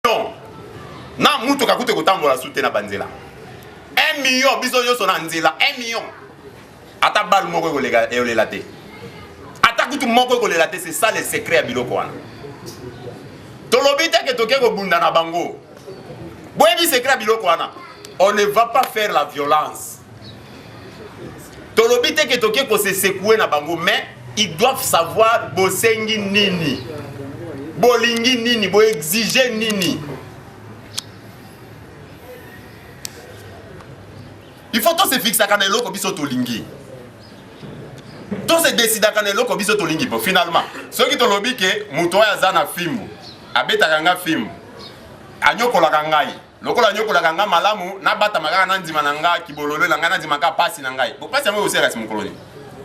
million. Na muto kakute kotambola soute na banzela. 1 million biso yo sona nzela 1 million. Ata bal moko ko lela te. Ata kutu moko ko lela te, c'est ça le secret à biloko wana. Tolobite ke toke ko bunda na bango. Boyebi secret à biloko wana. On ne va pas faire la violence. Tolobite ke toke ko se secouer na bango, mais ils doivent savoir bosengi nini. Bolingi nini, bo exiger nini. Il faut tous se fixer quand eloko biso tolingi. Tous se décider quand eloko biso tolingi. Bon, finalement, ceux qui tolobi ke muto ya zana filmu, abeta kanga film. Anyoko la kangai. Lokola anyoko la kanga malamu na bata makaka na ndima nanga kibololo na ngana ndima ka pasi na ngai. Bo pasi yango aussi reste mon coloni.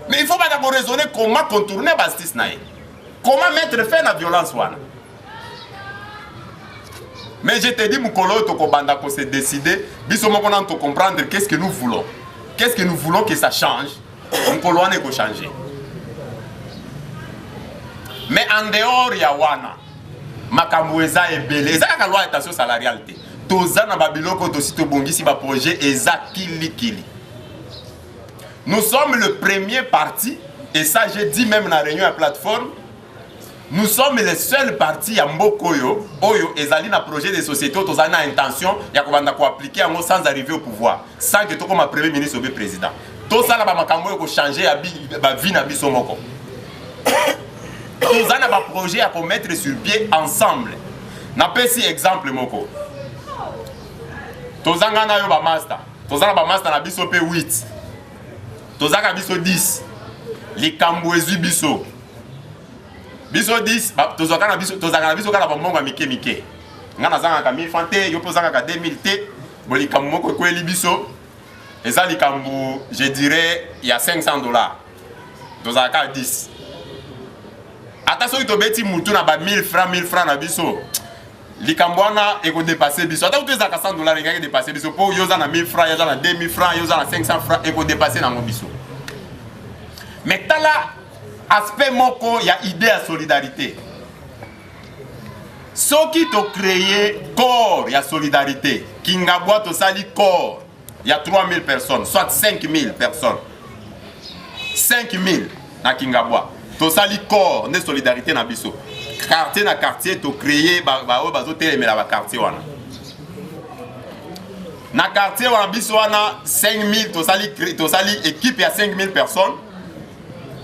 Mais il faut pas d'abord raisonner comment contourner bastis nae. Comment mettre fin à la violence wana. Mais je te dis, Moukolo, tu se décider, bisomokona te comprendre qu'est-ce que nous voulons. Qu'est-ce que nous voulons que ça change. Moukolo ne peut changer. Mais en dehors, il y a wana. Makamoueza est belé. Eza la loi attention salariale. Toza na babiloko to sito bongisi ba projet eza kili. Nous sommes le premier parti, et ça j'ai dit même dans la réunion à plateforme. Nous sommes les seuls partis à Mbokoyo, Oyo, ezali na projet de société, tous na intention, ya kobanda ko appliquer yango sans arriver au pouvoir, sans que tout comme premier ministre ou président. Tout ça là ba makambo ko changer ba vie na biso moko. Tous na ba projet à mettre sur pied ensemble. Na pesi exemple moko. Tous na yo ba master. Tous na ba master na biso pe 8. Tous na biso 10. Likambo ezu biso. Biso 10, tozaka na biso kala bombongo mike. Ngana zanga ka 1000 francs te, yo pozanga ka 2000 te, bolikambo moko kweli biso. Eza likambo, je dirais, il y a $500. Tozaka 10. Ata so itobeti mutu na ba 1000 francs na biso. Likambo wana eko dépasser biso. Ata uteza ka $100 ngaki dépasser biso po yoza na 1000 francs, yoza na 2000 francs, yoza na 500 francs eko dépasser na biso. Mais tala aspect moko, il y a idée à solidarité. Ce qui t'a créé corps, il y a solidarité. Kingabwa to sali corps, il y a 3000 personnes, soit 5000 personnes. 5000 na Kingabwa. To sali corps, ne solidarité na biso. Quartier na quartier, to créé bazo télémé la quartier wana. Na quartier wana biso wana 5000 to sali équipe, il y a 5000 personnes.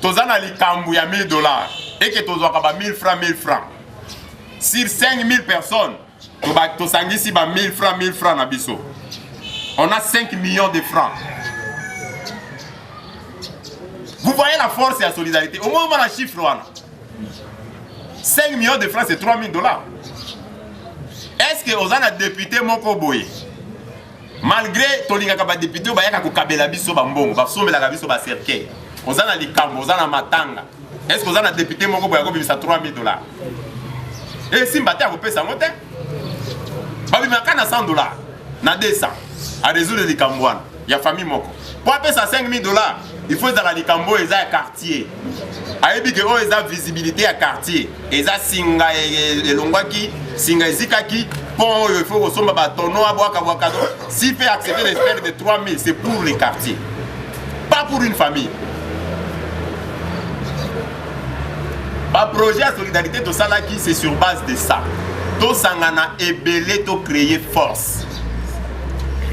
Tozana likambu ya $1000 et que tozwaka ba 1000 francs. Sur 5000 personnes, tozangisi ba 1000 francs na biso. On a 5 millions de francs. Vous voyez la force et la solidarité. Au moins on a un chiffre wana. 5 millions de francs c'est $3000. Est-ce que ozana député moko boye? Malgré tolingaka ba député ba yaka ko kabela biso ba mbongo, ba sombela biso ba cercueil. Ozana likambo, ozana matanga. Est-ce que ozana député moko boya ko bimisa $3000? Et si mbate akopesa mote? Ba bimaka na $100, na 200 à résoudre likambo wana ya famille moko. Pour apesa $5000, il faut dans likambo eza ya quartier. Ayebi ke o eza visibilité ya quartier. Eza singa elongwaki, singa ezikaki, pont il faut resomba ba tono abwaka bwaka. Si fait accepter les frais de 3000, c'est pour les quartiers. Pas pour une famille. Le projet à solidarité, tout ça là qui c'est sur base de ça. Tout ça a ébélé, tout créer force.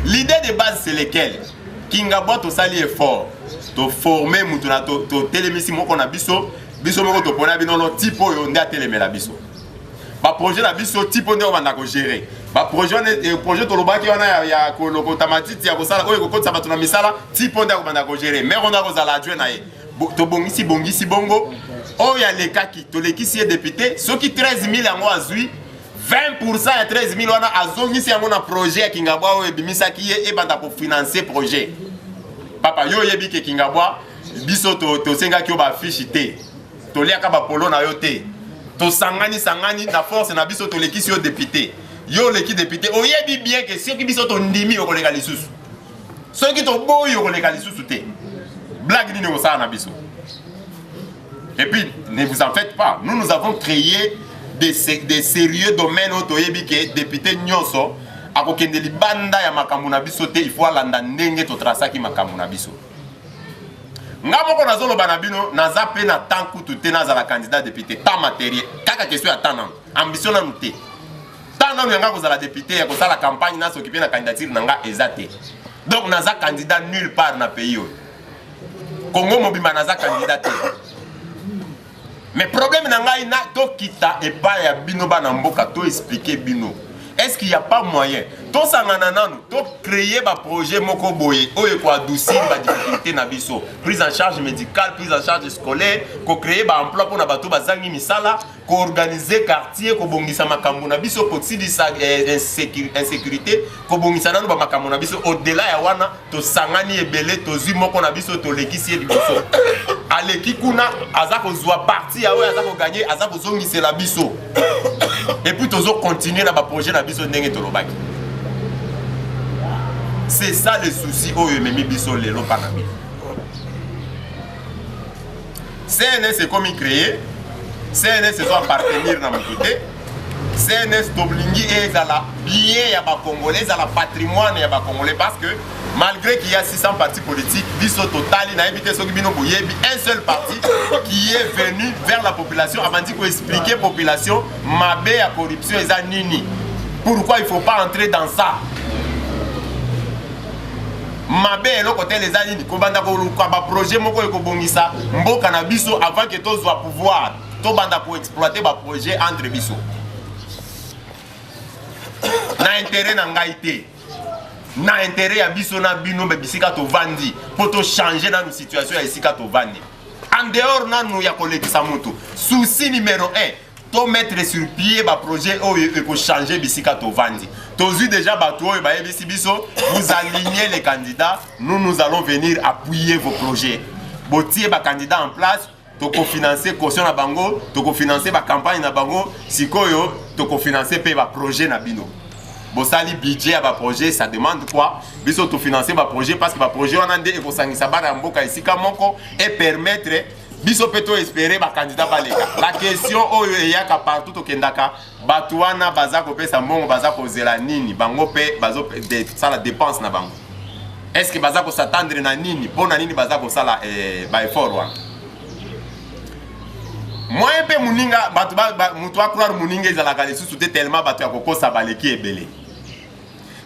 L'idée de base c'est lesquelles? Kingabwa tout ça est fort. To former mutuna to télémisi moko na biso moko to pona bino no tipo yo nda télémé la biso. Ba projet na biso tipo nde obanda ko gérer. Ba projet to lobaki wana ya ko loko tamatiti ya ko sala oyo ko kotsa batuna misala tipo nde obanda ko gérer. Mais on a ko zala adjoint na ye. To bongisi bongo. Oh, il y a les cas qui sont députés, ceux qui 13 000 à moi, 20% à 13 000 à zone, si on a un projet qui Kingabwa et Bimisa qui est pour financer le projet. Papa, yo yebi ke Kingabwa, biso to senga ki oba fiche te, to liaka ba polo na yo te, to sangani na force na biso to leki si yo député. Yo leki député, o yebi bien que ceux qui biso to ndimi yo kolega lisusu. Ceux qui to boy yo kolega lisusu te. Blague ni na biso. Et puis, ne vous en faites pas. Nous avons créé des sérieux domaines où toyebi député nyonso akokende libanda ya makambo na biso te il faut alanda ndenge to trasaki makambo na biso. Nga moko nazoloba na bino naza pe na temps kutu te nazala candidat député temps matériel kaka question ya temps nanu ambition nanu te temps nanu yanga kozala député ya kozala campagne na s'occuper na candidature na nga eza te. Donc naza candidat nulle part na pays oyo. Congo mobimba naza candidat te. Mais problème na ngai na to kita epa ya bino bana mboka to expliquer bino. Est-ce qu'il n'y a pas moyen to sangana nanu to créer ba projet moko boye oyo ko adoucir ba difficulté na biso, prise en charge médicale, prise en charge scolaire, ko créer ba emploi pour na bato bazangi misala, ko organiser quartier, ko bongisa makambo na biso, ko tsidisa insécurité, ko bongisa nanu ba makambo na biso au-delà ya wana to sangani ebele to zui moko na biso to lekisi biso. Aleki kuna azako zwa parti ya oyo azako gagner azako zongisa la biso. Et puis tozo continuer na ba projet na biso ndenge to lobaki. C'est ça le souci au Yememi Biso Lelo Panami. CNS est comme il créé, CNS doit appartenir dans mon côté, CNS d'obligé et à la bien à la Congolais, à la patrimoine et à la Congolais parce que malgré qu'il y a 600 partis politiques, Biso Total, il n'a évité ce qui un seul parti qui est venu vers la population avant de expliquer à la population Mabé à corruption et à Nini. Pourquoi il ne faut pas entrer dans ça? Mabé et le côté les années, kobanda ko ba projet moko ko bongisa mboka na biso avant que to soit pouvoir to banda ko exploiter ba projet entre biso. Na intérêt na ngaité. Na intérêt ya biso na bino be bisika to vandi pour to changer dans une situation ya bisika to vandi. En dehors na nous ya kolekisa moto. Souci numéro 1, to mettre sur pied ba projet oyo ko changer bisika to vandi. Tozu déjà bateau et bayebi biso, vous alignez les candidats, nous allons venir appuyer vos projets. Botier ba candidat en place, toko financer caution na bango, toko financer ba campagne na bango, sikoyo toko financer pe ba projet na bino. Bosali budget à ba projet, ça demande quoi? Biso to financer ba projet parce que ba projet on a ndé e ko sangisa bara mboka isika moko et permettre biso peto espérer ba candidat balega. La question oyo eyaka partout au Kendaka, batuana bazako pesa mbongo bazako zela nini, bango pe bazo de ça la dépense na bango. Est-ce que bazako s'attendre na nini, pona nini bazako sala ba effort wa. Moi pe muninga batu ba mutu akura muninga za la galesu sute tellement batu ya kokosa baleki ebele.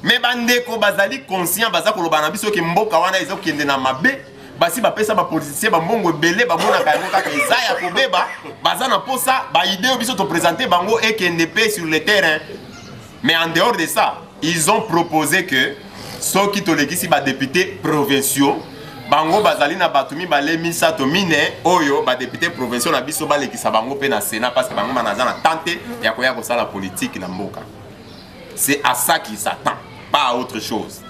Mais bandeko bazali conscient bazako lobana biso ke mboka wana ezo kende na mabe. Basi ba pesa ba politicien ba mbongo ebele ba mona kango kaka ezaya kobeba baza na posa ba idée biso to présenter bango et KNDP sur le terrain. Mais en dehors de ça, ils ont proposé que ceux qui to lekisi ba députés provinciaux bango bazali na batumi ba lemisa to mine oyo ba députés provinciaux na biso ba lekisa bango pe na Sénat parce que bango manaza na tante ya koya ko sala politique na mboka. C'est à ça qu'ils s'attendent, pas à autre chose.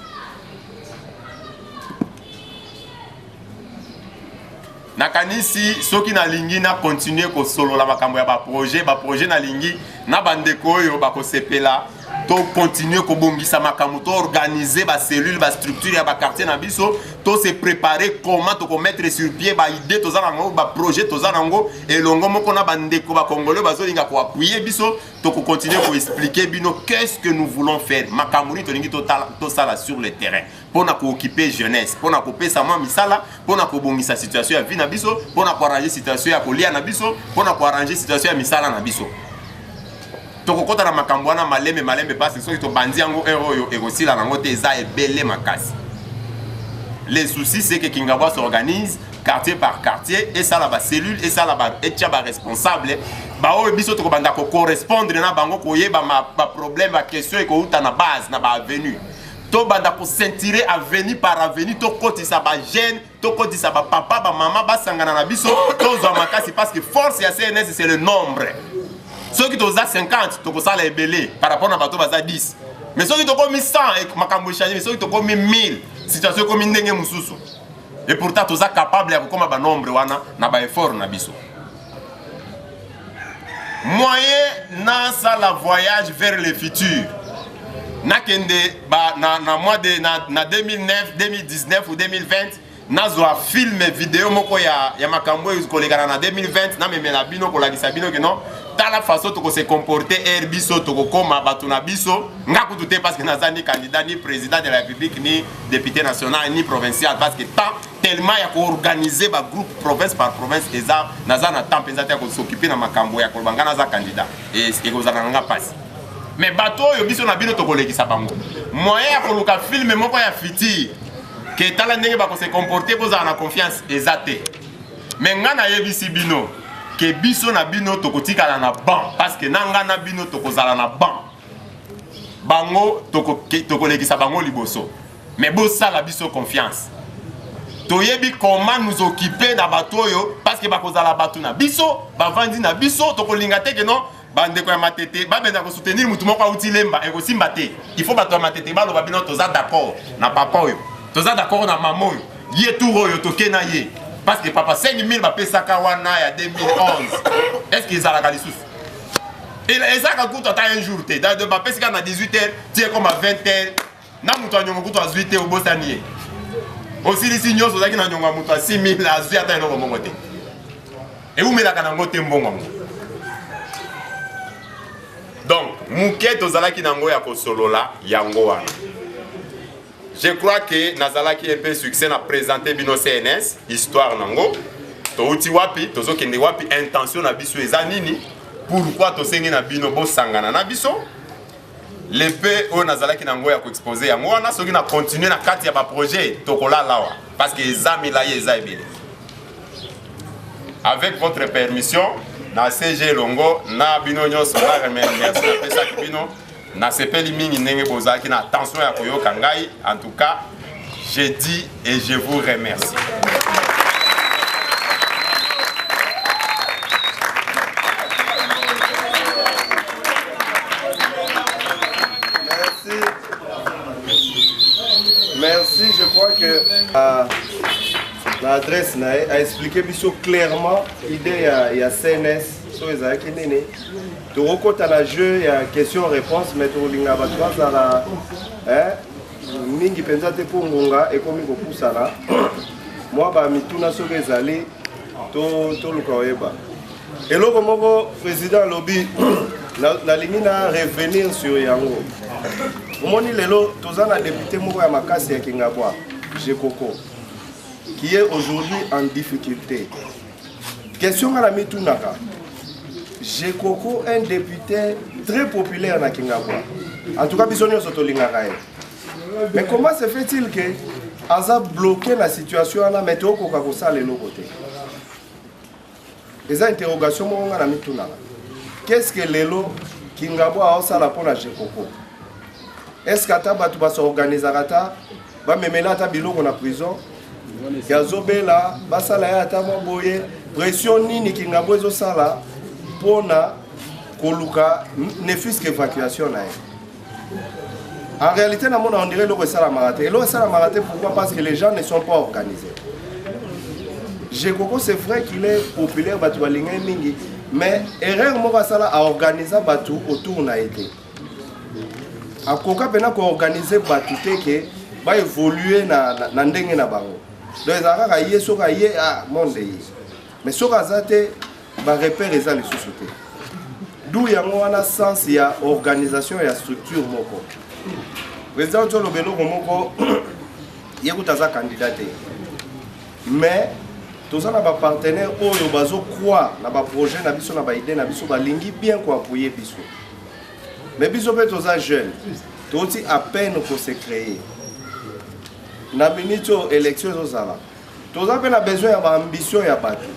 Nakanisi soki na lingi na continuer ko solo la makambo ya ba projet na lingi na bandeko yo ba ko sepela to continuer ko bongisa makambo to organiser ba cellule ba structure ya ba quartier na biso to se préparer comment to ko mettre sur pied ba idée to za nango ba projet to za nango elongo moko na bandeko ba congolais ba zo linga ko appuyer biso to ko continuer ko expliquer bino qu'est-ce que nous voulons faire makambo ni to lingi to sala sur le terrain pour na ko occuper jeunesse pour na ko pesa moi misala pour na ko bongisa situation ya vie na biso pour na ko arranger situation ya kolia na biso pour na ko arranger situation ya misala na biso. Tokokota na makambo wana malembe parce que soki to bandi yango oyo ekosila nango te eza ebele makasi. Les soucis c'est que Kingabwa s'organise quartier par quartier et ça la ba cellule et ça la ba etia ba responsable ba oyo biso to banda ko correspondre na bango ko yeba ba problème ba question e ko uta na base na ba avenue. To banda ko sentir avenue par avenue to kotisa ba jeune to kotisa ba papa ba maman ba sangana na biso to zo makasi parce que force ya CNS c'est le nombre. Ceux qui ont 50, tu as les belés par rapport à bateau 10. Mais ceux qui ont mis 100 et makambo changer, mais ceux qui ont mis 1000, situation comme ndenge mususu. Et pourtant tu es capable de comme ba nombre wana na ba effort na biso. Moyen na ça la voyage vers le futur. Na kende ba na mois de na 2009, 2019 ou 2020 nazwa film vidéo moko ya makambo kolekana na 2020 na memela bino kolakisa bino que non tala façon toko se comporter air biso toko koma batu na biso ngaku tout parce que naza ni candidat ni président de la République ni député national ni provincial parce que tant tellement ya ko organiser ba groupe province par province eza naza na temps penza te ko s'occuper na makambo ya kolbanga naza candidat et kozana nga passe mais bato yo biso na bino toko lekisa bango moyen ya koluka film moko ya fiti que tala ndenge ba ko se comporter pour avoir confiance ezate mais nga na yebisi bino que biso na bino tokotikala na ban parce que nanga na bino tokozala na ban bango tokolekisa bango liboso mais bosala biso confiance toyebi comment nous occuper na bato yo parce que bakozala bato na biso bavandi na biso tokolinga te que non bandeko ya matete babenda ko soutenir mutu moko auti lemba e ko simba te il faut bato ya matete baloba bino toza d'accord na papa oyo toza d'accord na maman oyo ye tour oyo tokena ye parce que papa 5000 bapesaka wana ya 2011 est-ce qu'ils alaka lisusu et ça ka kuta ta un jour te dans de bapesaka na 18h tie comme à 20h na mutu anyongo kuta 18h obosani ye aussi lisi nyoso zaki na nyongo mutu 6000 azwi ata eloko mongo te et umelaka nango te mbongo donc muke tozalaki nango ya kosolola yango wana. Je crois que nazalaki un peu succès na présenter bino CNS histoire nango to uti wapi tozo kende wapi intention na biso eza nini pourquoi to sengi na bino bo sangana na biso l'épée o nazalaki nango ya ko exposer yango wana soki na continuer na kati ya ba projet tokola lawa parce que ezami la yeza ebele. Avec votre permission na CG Longo na bino nyonso na remercier na pesa bino na sepeli mingi ndenge bozaki na attention ya koyoka ngai. En tout cas, je dis et je vous remercie. Merci, je crois que l'adresse a expliqué clairement l'idée il y a CNS sur les Akinene. Tu recoutes à la jeu, il y a question-réponse, mais tu relinga batras à la mingi pensate pour ngonga et comme il faut ça là. Moi bah mituna sur les allées, to le koeba. Et là comme président lobby, la ligne a revenir sur Yango. Moni lelo tozana député moko ya makasi ya Kingabwa, Jekoko, qui est aujourd'hui en difficulté. Question à la mitunaka. Jekoko, un député très populaire na Kingabwa. En tout cas, bisonio sotolingaka. Mais comment se fait-il que Aza bloqué la situation na météo koka kosala le côté? Les interrogations monga na mitunaka. Qu'est-ce que lelo Kingabwa a osala pona Jekoko? Est-ce que tu vas s'organiser à ta biloko na prison? Yazobela, basala ya ta moboye, pression nini Kingabwa zo sala pona koluka ne fût qu'évacuation na. En réalité, on dirait que c'est la marathé. Et là, c'est la marathé pourquoi? Parce que les gens ne sont pas organisés. Jekoko, c'est vrai qu'il est populaire, mais erreur Mokasala a organisé Batu autour na été. A koka pena ko organiser Batu que va évoluer na ndenge na bango. Donc ezaka yé soka yé ah monde yé. Mais soka zate ba repère eza les sociétés. D'où yango wana sens ya organisation ya structure moko. Président Tolo Belo moko yekutaza candidat. Mais tous na ba partenaire oyo bazo croire na ba projet na biso na ba idée na biso ba lingi bien ko appuyer biso. Mais biso pe toza jeune. Toti à peine pour se créer. Na minito élection zozala. Toza pe na besoin ya ba ambition ya bato.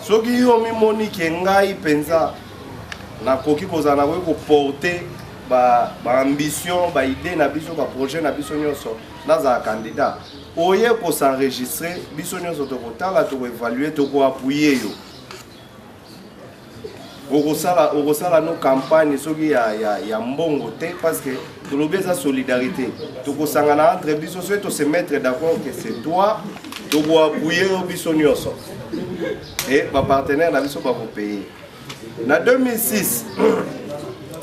Soki yo mi moni ke ngai penza na koki kozana ko porter ba ambition ba idée na biso ba projet na biso nyonso naza candidat. Oye ko s'enregistrer biso nyonso to kotala to évaluer to ko appuyer yo. Okosala nos campagnes soki ya mbongo te parce que tout le sa solidarité. Tokosangana entre biso so to se mettre d'accord que c'est toi to ko appuyer biso nyonso. Et ma partenaire na biso ba ko payer. En 2006,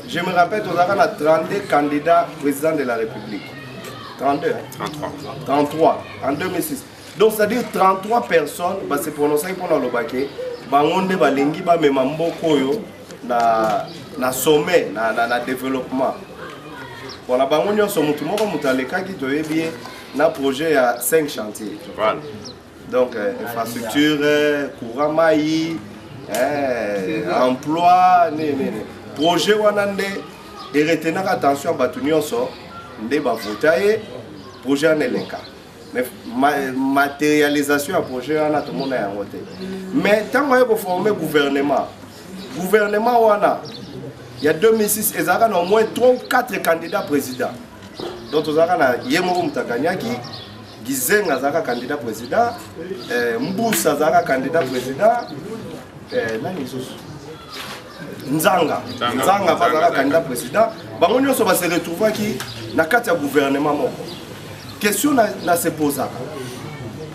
je me rappelle, on a 32 candidats président de la République. 32, hein? 33 en 2006. Donc c'est-à-dire 33 personnes se prononcent pour le baquet. Bangonde balingi ba mema mboko yo na sommet na développement. Voilà bangonyo so mutu moko mutaleka ki toyebi na projet à 5 chantiers. Voilà. Donc infrastructure, courant maï, emploi, projet wanande et retenir attention à batu nyonso nde ba voter projet en elenka. Mais matérialisation du projet, tout le monde a voté. Mais tant qu'on a formé le gouvernement, il y a 2006, il y a au moins 34 candidats présidents. Donc, il y a Yemoro Mtakanyaki, Gizeng a candidat président, Mboussa a candidat président, Nzanga a candidat président. Ils vont se retrouver dans le gouvernement. Question na se pose.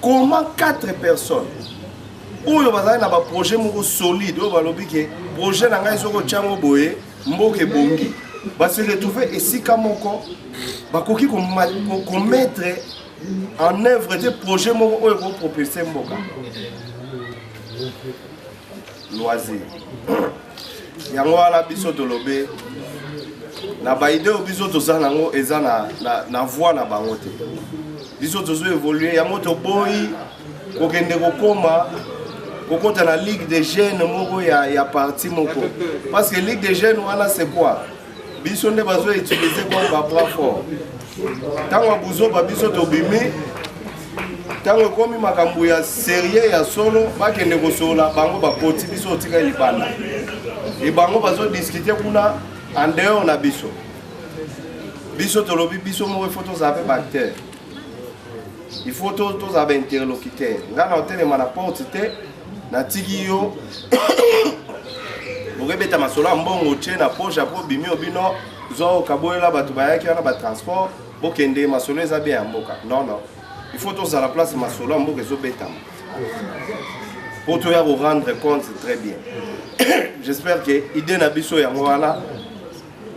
Comment 4 personnes où il y a un projet solide, un projet na ngai soko chango boye mboke bongi va se retrouver ici comme ba koki ko mettre en œuvre des projets moko oyo ko propulser mboka loisir yango ala biso tolobe na ba idée biso tozana ngo eza na voix na bango te biso tozo évoluer yango to boyi kokende kokoma kokota na ligue des jeunes moko ya parti moko parce que ligue des jeunes wana c'est quoi biso nde bazo utiliser comme ba bras fort tango buzo ba biso to bimi tango komi makambo ya sérieux ya solo bakende kosola bango bakoti biso tika libanda et bango bazo discuter kuna en dehors na biso biso tolobi biso mo photos avec acteur il faut tous avec interlocuteur ngana hôtel na porte te na tiki yo bokebeta masolo mbongo tie na poche po bimi obino zo kaboyela batu bayaki na ba transport bokende masolo eza bien mboka non il faut tous à la place masolo mboka zo betama pour toi vous rendre compte très bien. J'espère que idée na biso ya ngwana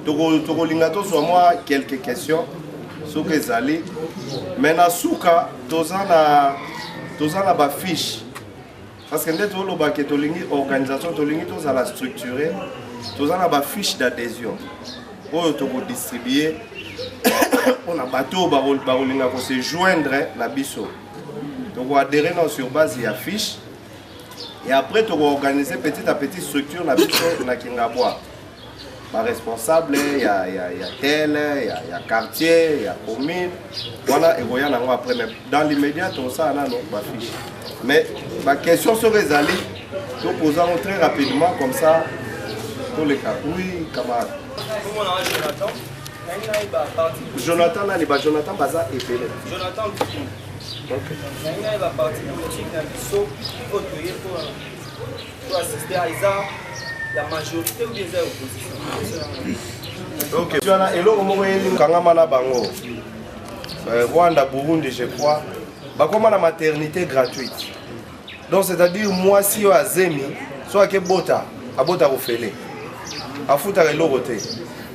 toko lingato soit moi quelques questions sur les allées mais na suka tozana ba fiche parce que ndето lo ba ke tolingi organisation tolingi tozala structurée tozana ba fiche d'adhésion oyo toko distribuer on a bateau ba linga ko se joindre na biso toko adhérer sur base ya fiche. Et après, tu vas organiser petit à petit structure na biso na Kingabwa. Par responsable, il y a tel, il y a quartier, il y a commune. Voilà, et voilà, après, mais dans l'immédiat, tout ça, on a notre fiche. Mais ma question sur les alliés, nous posons très rapidement comme ça pour les cas. Oui, camarade. Jonathan, Jonathan Baza et Pelé. Jonathan il y a une partie politique pour assister à la majorité ou des oppositions. Ok. Tu as un Kangamana Bango. Rwanda, Burundi, je crois. Comme la maternité gratuite. Donc c'est-à-dire moi si au Azemi, soit que Bota, à Bota Ofele, à Fouta et Loroté.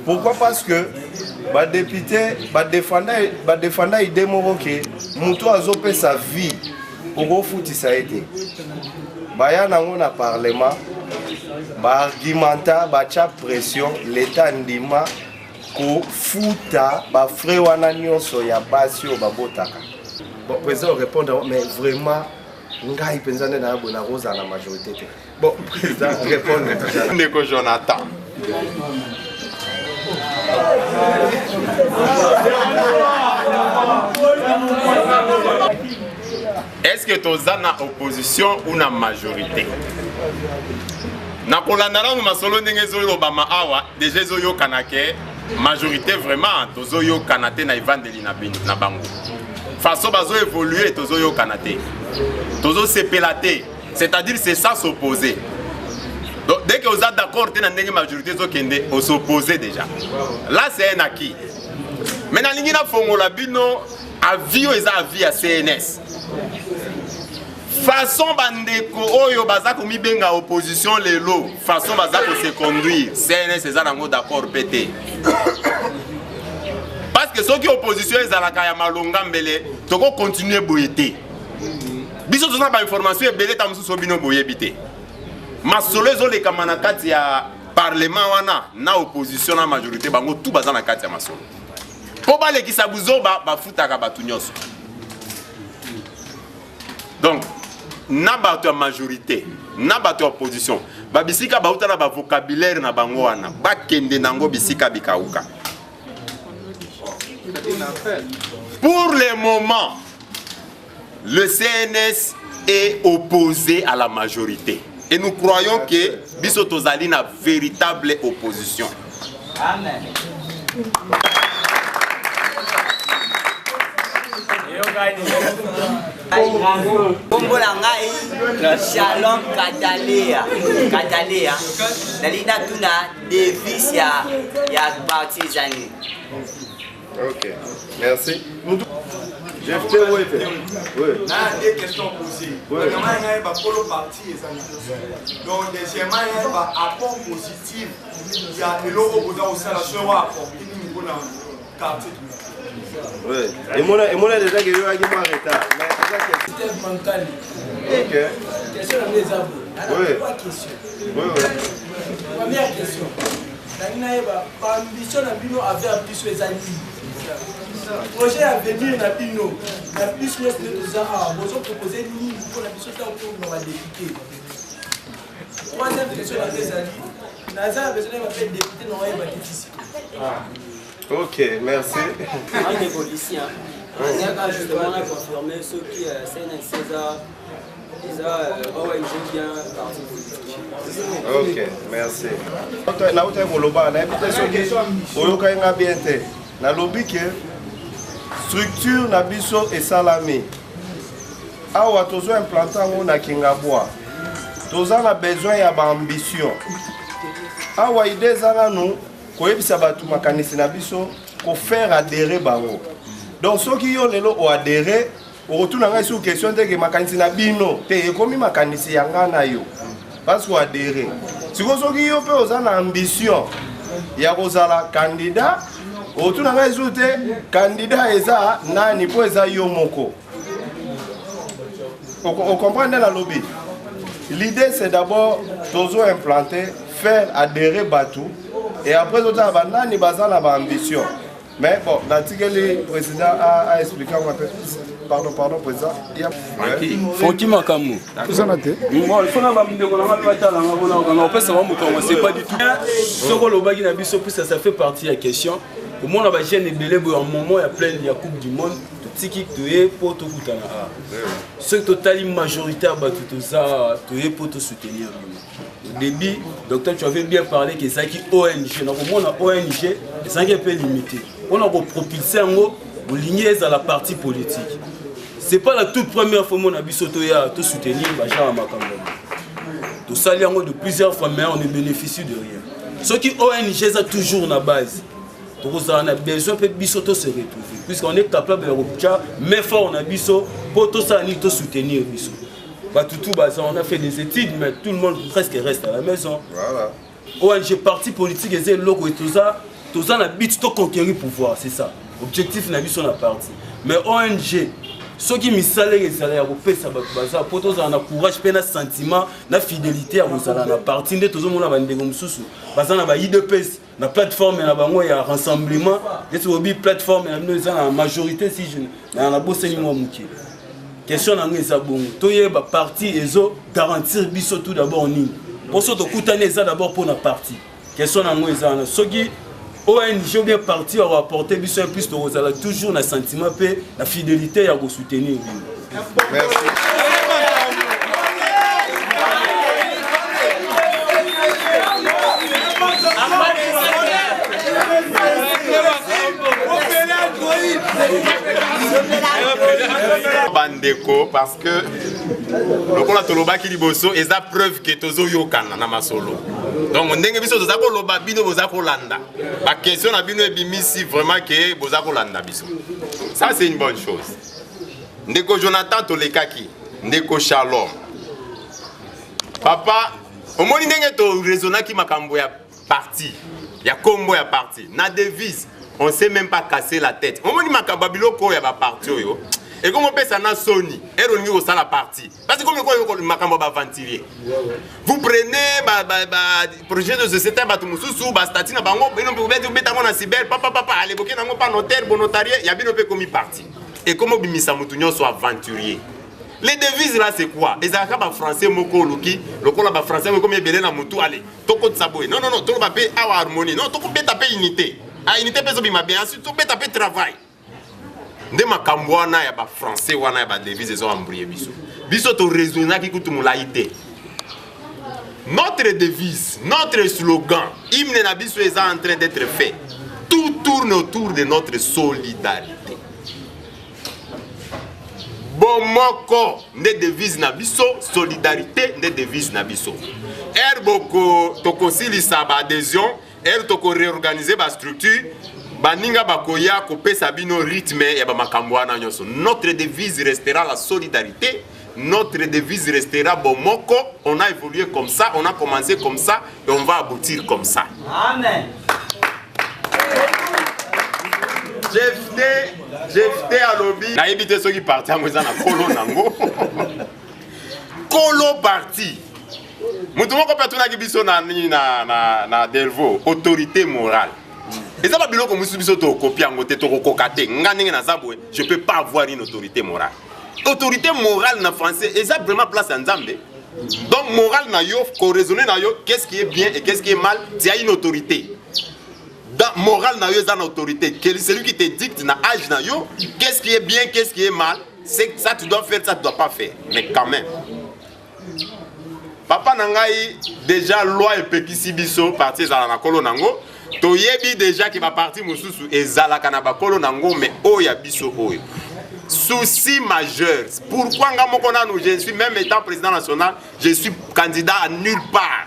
Pourquoi? Parce que les députés défendent l'idée que Moutou a zopé sa vie pour foutre ça a été. Baya nango na parlement, ba argumenta, ba cha pression, l'état ndima ko fouta ba frère wana nyonso ya basio ba botaka. Bon président répondre mais vraiment ngai pensane na bona rosa la majorité. Bon président répondre Ndeko Jonathan. Est-ce que tu as une opposition ou une majorité? Na kolandana mu masolo ndenge zo yo bama awa déjà zo yo kanake majorité vraiment tozo yo kanate na evangeli na bango. Façon bazo évoluer tozo yo kanate. Tozo sepelate, c'est-à-dire c'est ça s'opposer. Donc dès que vous êtes d'accord, vous avez une majorité qui s'oppose déjà. Là, c'est un acquis. Maintenant, vous avez un bino avis à CNS. Façon bandeko oyo bazako mi benga opposition lelo, façon bazako se conduire, CNS est d'accord pété. Parce que ceux qui opposition ils à la malonga mbele toko continuer boyete biso tozana ba information ebele ta mususu bino boyebite masolo ezole kamana kati ya parlement wana na opposition na majorité bango tout bazana kati ya masolo po balekisa buzo bafutaka batu nyonso. Donc na bato ya majorité na bato ya opposition babisika bauta na ba vocabulaire na bango wana bakende nango bisika bikauka. Pour le moment, le CNS est opposé à la majorité. Et nous croyons que Biso Tozali a une véritable opposition. Amen. Shalom Catalea. Dalina tuna devis ya partisani. Ok, merci. J'ai fait oui. Il y a des questions posées. Comment il y a un parti donc deuxièmement il y a un apport positif. Il y a des logos pour dans ça la sera apporté niveau dans quartier. Oui. Et moi déjà que je vais en retard. Mais système mental. OK. Question à mes abos. Oui. Trois questions. Oui. Première question. Par ambition na bino avec plus les amis. Projet à venir na bino. Na plus les deux ans vous proposer ni pour la mission pour nos députés. Troisième question à mes amis. Naza a besoin de faire député non pas ici. Ok, merci. Moi des policiers. Il y a justement confirmé ceux qui César ONG bien parti politique. Ok, merci. Na uta koloba na ebite soki oyoka nga bien te. Na lobi ke structure na biso esalami. Awa tozo implanter ngo na Kingabwa. Toza na besoin ya ba ambition. Awa idée zana nous koyebisa batu makanisi na biso ko faire adhérer bango. Donc soki yo lelo o adhérer au retour na sur question de que makanisi na bino te ekomi makanisi yanga na yo. Parce que adhérer. Si vous soki yo pe ozana ambition ya kozala candidat au retour na sur te candidat eza nani po eza yo moko. On comprend dans la lobby. L'idée c'est d'abord tozo implanter, faire adhérer Batou et après tout ça nani bazala ba ambition. Mais bon, le président a expliqué un peu. Pardon, président. Fonki Makamu. Bon, il faut c'est pas du tout. Ce que le bagage n'a plus ça fait partie de la question. Au moins, la chaîne est belée, un moment, il y a plein de Coupe du Monde. Tout qui est pour tout coûter. Ce total majoritaire, tout ça, tu es pour te soutenir. Au début, docteur, tu avais bien parlé que c'est qui ONG. Donc, on a ONG, c'est un peu limité. On a propulsé en haut, vous lignez à la partie politique. C'est pas la toute première fois qu'on a vu tout soutenir, tout ça, de plusieurs fois, mais on ne bénéficie de rien. Ce qui ONG, c'est toujours la base. On a besoin de Bissoto se retrouver. Puisqu'on est capable de faire, mais fort, on a Bissoto pour tout ça, nous soutenir Bissoto. On a fait des études, mais tout le monde presque reste à la maison. Voilà. ONG, parti politique, et logo et tout ça on a but de conquérir le pouvoir, c'est ça. Objectif, on a vu sur la partie. Mais ONG, ceux qui me salaire et salaire, pour tous on a courage, un sentiment, la fidélité à la partie de tout le monde a des comme sous. Parce qu'on a IDPS, la plateforme, il y a un rassemblement, il y a une plateforme, il y a une majorité si je n'ai pas bossé ni moi. Question dans les abonnés. Tout le parti et garantir biso tout d'abord en ligne. Pour ça, tout d'abord pour la partie. Question dans les abonnés. Ceux qui ONG bien parti à apporter plus de toujours un sentiment et la fidélité à vous soutenir. Merci. Bandeko parce que le qu'on a toloba qui liboso et ça preuve que tozo yokana na masolo. Donc on ndenge biso toza ko loba bino boza ko landa. La question na bino ebimisi vraiment que boza ko landa biso. Ça c'est une bonne chose. Ndeko Jonathan Tolekaki, ndeko Shalom. Papa, au moins ndenge to raisonna ki makambo ya parti. Il y a combo ya parti. Na devise, on sait même pas casser la tête. On dit makababilo ko ya ba parti yo. Et comme on peut ça na Sony, et on dit ça la partie. Parce que comme on makamba ba ventilier. Vous prenez projet de société ba tout mususu ba statut na bango, et on peut mettre na cyber papa allez boké nango pas notaire bon notarié, ya bino pe comme parti. Et comme bimisa mutu nyonso aventurier. Les devises là c'est quoi? Les arabes français moko luki, lokola ba français moko mebele na mutu allez. Toko tsaboy. Non, to ba pe awa harmonie. Non, toko pe taper unité. Ah unité pe so bima bien, ensuite to pe taper travail. Nde makambo wana ya ba français wana ya ba devise ezo ambrouiller biso. Biso to raisonner ki kutu mulaité. Notre devise, notre slogan, hymne na biso est en train d'être fait. Tout tourne autour de notre solidarité. Bomoko ne devise na biso, solidarité ne devise na biso. Boko toko silisa ba adhésion, toko réorganiser ba structure, baninga bakoya kopesa bino rythme ya ba makambo na nyonso. Notre devise restera la solidarité, notre devise restera bomoko. On a évolué comme ça, on a commencé comme ça et on va aboutir comme ça. Amen. J'ai à lobby. Na évité ceux qui partent à moi na kolo nango. Kolo parti. Mutu moko patuna ki biso na Delvaux, autorité morale. Et ça va biloko musu biso to copier ngote to kokate. Ngandenge na zabwe, je peux pas avoir une autorité morale. Autorité morale na français, et ça vraiment place en Nzambe. Donc morale na yo, ko raisonner na yo, qu'est-ce qui est bien et qu'est-ce qui est mal, tu as une autorité. Dans morale na yo dans autorité, celui qui te dicte na âge na yo, qu'est-ce qui est bien, qu'est-ce qui est mal, c'est ça tu dois faire, ça tu dois pas faire. Mais quand même. Papa nangai déjà loi et pekisi biso parti za na kolo nango, to yebi déjà qui va partir mususu ezala kana ba kolo nango mais oya biso oyo. Souci majeur. Pourquoi je suis même étant président national, je suis candidat à nulle part.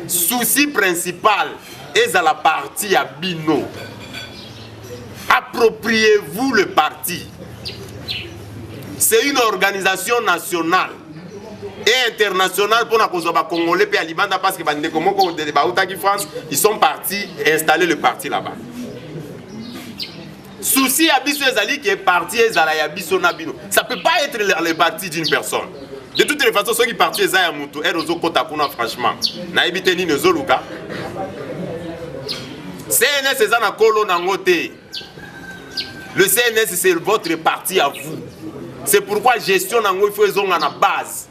Souci principal est à la partie à Bino. Appropriez-vous le parti. C'est une organisation nationale et internationale pour les Congolais et Libanda parce que France, ils sont partis et installer le parti là-bas. Souci Abisso Ezali qui est parti Ezala Abisso Nabino. Ça ne peut pas être le parti d'une personne. De toutes les façons, ceux qui partent Ezaya Moutou, Erozo Kotakuna, franchement, Naïbite ni Nezoluka. CNS Ezana Kolo Nangote. Le CNS, c'est votre parti à vous. C'est pourquoi gestion Nango, il faut qu'ils à la base.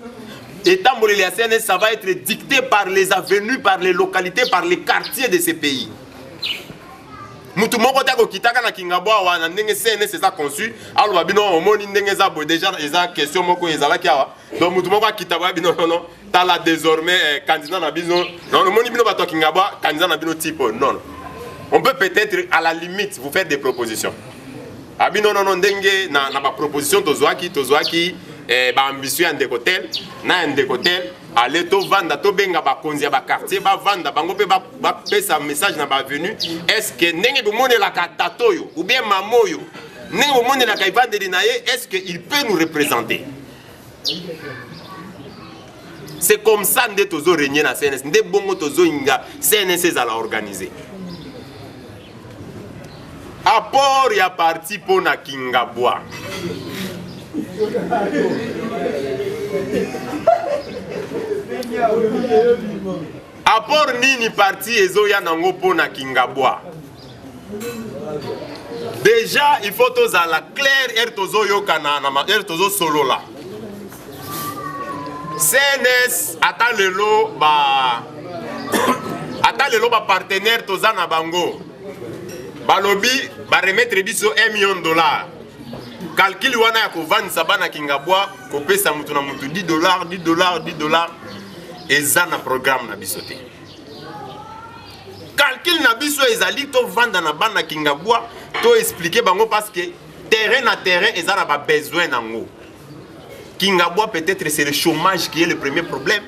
Étant donné les CNS, ça va être dicté par les avenues, par les localités, par les quartiers de ces pays. Mutu moko tako kitaka na Kingabwa wana ndenge CNS eza conçu alors babino omoni ndenge eza déjà eza question moko ezala kiawa donc mutu moko kitaba bino non tala désormais candidat na bino non omoni bino bato Kingabwa candidat na bino type non on peut peut-être à la limite vous faire des propositions abino non ndenge na ba proposition tozwaki ba ambition en décotel na en décotel aller to vanda to benga ba konzia ba quartier ba vanda bango pe ba pesa message na ba venu est-ce que ndenge bomone la katatoyo ou bien mamoyo ndenge bomone la kaivande dinaye est-ce que il peut nous représenter. C'est comme ça nde tozo régner na CNS nde bongo tozo inga CNS za la organiser. Apport ya parti pona Kingabwa. Apport nini parti ezoya nango pona Kingabwa. Déjà il faut tous à la claire tozo yokana na tozo solo là. CNS attend lelo ba partenaire toza na bango. Balobi ba remettre biso $1 million. Calcul wana ya kovanda sabana Kingabwa kopesa mutu na mutu $10 eza na programme na biso te. Calcul na biso ezali to vanda na bana Kingabwa to expliquer bango parce que terrain na terrain eza na ba besoin nango. Kingabwa peut-être c'est le chômage qui est le premier problème.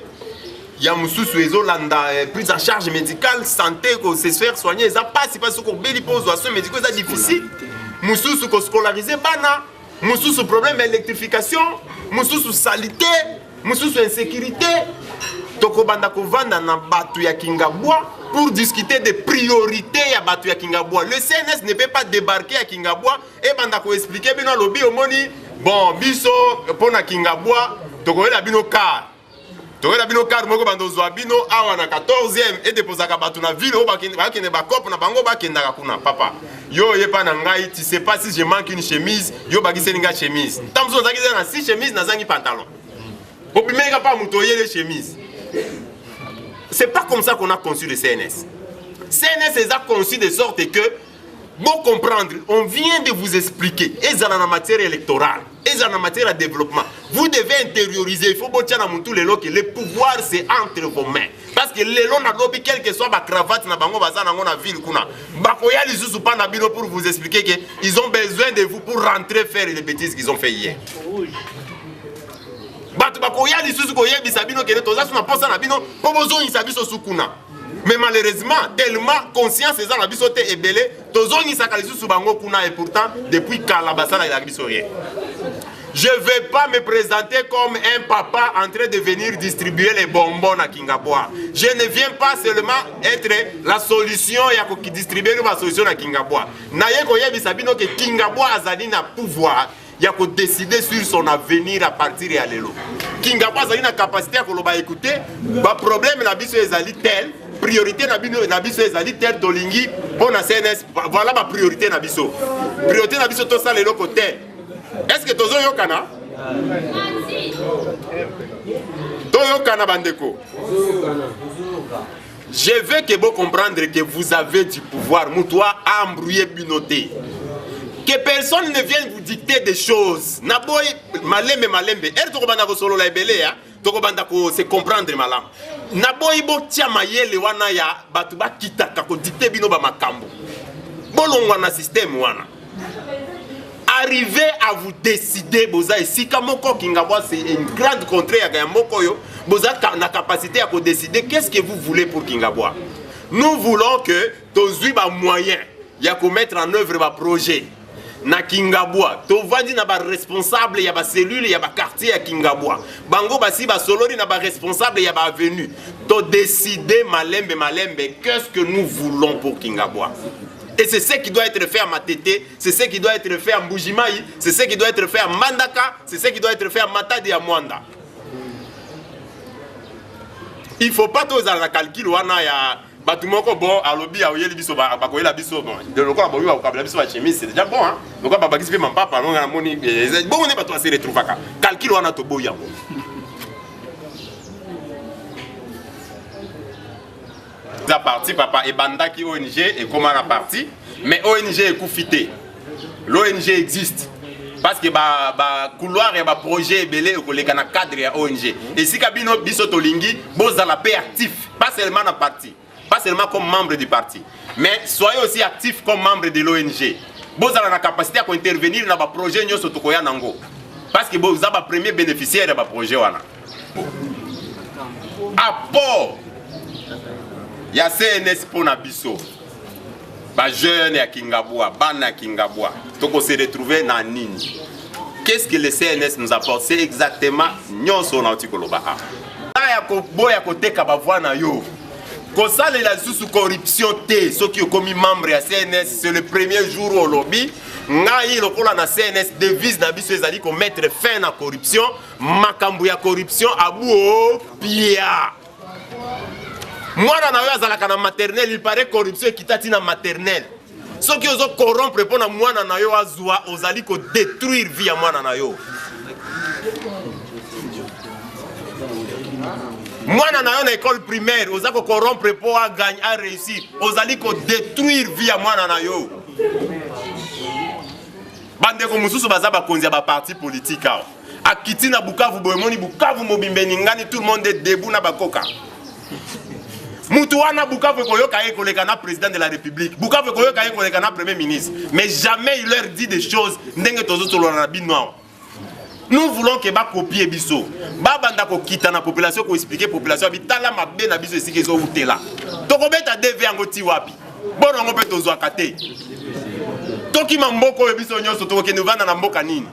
Il y a mususu ezolanda prise en charge médicale, santé ko se faire soigner eza pas si parce ko beli pose soins médicaux eza difficile. Mususu ko scolariser bana, mususu problème électrification, mususu salité, mususu insécurité. Toko banda ko vanda na batu ya Kingabwa pour discuter des priorités à Batu ya Kingabwa. Le CNS ne peut pas débarquer à Kingabwa et bandako expliquer bino lobby au moni bon biso pour na Kingabwa tokoye la bino car. Tokoye la bino car moko bando zwa bino awa na 14e et déposer ka batu na ville ba kende ba cop na bango ba kenda ka kuna papa. Yo yepa na ngai tu sais pas si je manque une chemise yo bagise ninga chemise. Tamzo zakise na 6 chemises na zangi pantalon. Opimeka pas mutoye les chemises. C'est pas comme ça qu'on a conçu le CNS. CNS les a conçu de sorte que, pour comprendre, on vient de vous expliquer, et ça en matière électorale, et ça en matière de développement. Vous devez intérioriser, il faut que le pouvoir c'est entre vos mains. Parce que les gens n'ont pas quelle que soit ma cravate, na bango baza na ngona ville kuna. Bakoya les sous pas na bino pour vous expliquer qu'ils ont besoin de vous pour rentrer faire les bêtises qu'ils ont fait hier. Mais malheureusement, tellement conscience c'est la bisote est belé, et pourtant depuis Kalabassa il a rien. Je ne vais pas me présenter comme un papa en train de venir distribuer les bonbons à Kingabwa. Je ne viens pas seulement être la solution et distribuer la solution à Kingabwa. Que Kingabwa a un pouvoir. Il y a qu'à décider sur son avenir à partir de l'élo. Kingabwa a une capacité à écouter. Le problème est tel, priorité est tel, Dolingi, pour la CNS, voilà ma priorité. Priorité est tout ça, les côté. Est-ce que tu as yokana? Toyokana bandeko. Je veux que vous compreniez que vous avez du pouvoir. Moutoua embrouillé binoté. Que personne ne vienne vous dicter des choses. Naboy malembe. Er to banda ko solo la ebele ya. To banda ko se comprendre malam. Naboy bo tia mayele wana ya batu ba kitaka ko dicter bino ba makambo. Bolongwa na système wana. Arrivez à vous décider boza ici kamoko Kingabwa c'est une grande contrée ya Gamboko yo. Boza na capacité à ko décider qu'est-ce que vous voulez pour Kingabwa. Nous voulons que tozui ba moyen ya ko mettre en œuvre ba projet. Na Kingabwa, to vandi na ba responsable ya ba cellule ya ba quartier ya Kingabwa. Bango basi ba solori na ba responsable ya ba avenue. To décider malembe qu'est-ce que nous voulons pour Kingabwa. Et c'est ce qui doit être fait à Matete, c'est ce qui doit être fait à Mbujimaï, c'est ce qui doit être fait à Mandaka, c'est ce qui doit être fait à Matadi et à Mwanda. Il ne faut pas tous à la calcul wana ya batumoko bon alobi a oyeli biso ba ko yela biso bon de loko ba yo ka biso ba chemise c'est déjà bon hein loko ba bagisi pe papa non na moni bon on est pas toi se retrouver ka calcul wana to boya ngo la partie papa et banda qui ONG et comment la partie mais ONG est coufité l'ONG existe parce que ba couloir et ba projet belé ko le kana cadre ya ONG et si kabino biso to lingi boza la paix actif pas seulement na parti. Pas seulement comme membre du parti, mais soyez aussi actifs comme membre de l'ONG. Vous avez la capacité à intervenir dans le projet Nyoso Tokoya Nango. Parce que vous avez le premier bénéficiaire de ce projet. Apport, il y a CNS pour Nabiso. Les jeunes à Kingabwa, les à Kingabwa. Donc on s'est retrouvé dans Nini. Qu'est-ce que le CNS nous apporte? C'est exactement Nyoso Nautikoloba. Il y a côté Kabavwana yo. Comme ça, les sous corruption T, ceux qui ont commis membre à CNS, c'est le premier jour au lobby. Ngai lokola na CNS devise na biso ezali ko mettre fin à la corruption, makambu ya corruption abuo pia. Mwana na yo azalaka na maternelle, il paraît corruption kitati na maternelle. Ceux qui osent corrompre pour na mwana na yo azwa ozali ko détruire vie ya mwana na yo. Moi, dans une école primaire, vous avez corrompre pour gagner, à réussir. Vous allez détruire vie à moi dans yo. Bande comme mususu bazaba konzia ba parti politique. A kiti na Bukavu boemoni Bukavu mobimbeni ngani tout le monde est debout na bakoka. Mutu wana Bukavu koyoka ye koleka na président de la République. Bukavu koyoka ye koleka na premier ministre. Mais jamais il leur dit des choses ndenge tozo tolo na bino. Nous voulons que ba copier biso. Ba banda ko kita na population ko expliquer population bi tala mabe na biso esiki zo utela. To ko beta DV ngoti wapi. Bono ngo peto zo akate. Toki mamboko biso nyonso to ke nous vanda na mboka nini.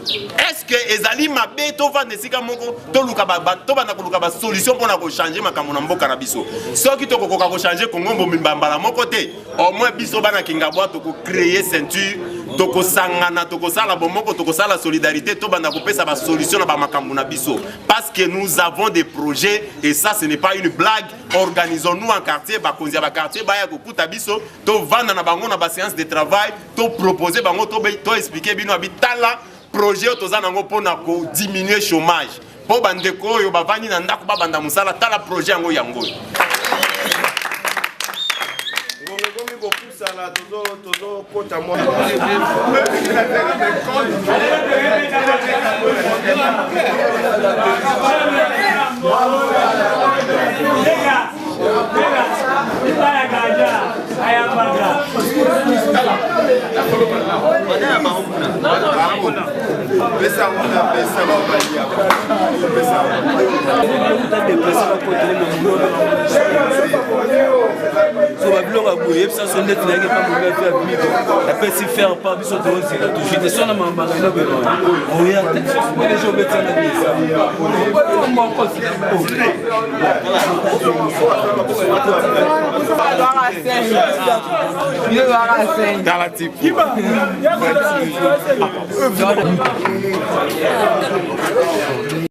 est-ce que ezali mabe to vanda esika moko to luka ba solution pour na ko changer makambo na mboka na biso soki to kokoka ko changer Congo mbambala moko te au moins biso bana kingabwa to ko créer ceinture to ko sangana to ko sala bomoko to ko sala solidarité to bana ko pesa ba solution na ba makambo na biso parce que nous avons des projets et ça ce n'est pas une blague. Organisons-nous en quartier ba konzia ba quartier ba ya ko kuta biso to vanda na bango na ba séance de travail to proposer bango to expliquer bino abitala projet toza nango pona ko diminuer chômage po bandeko oyo bavandi na ndako babanda musala tala projet yango yango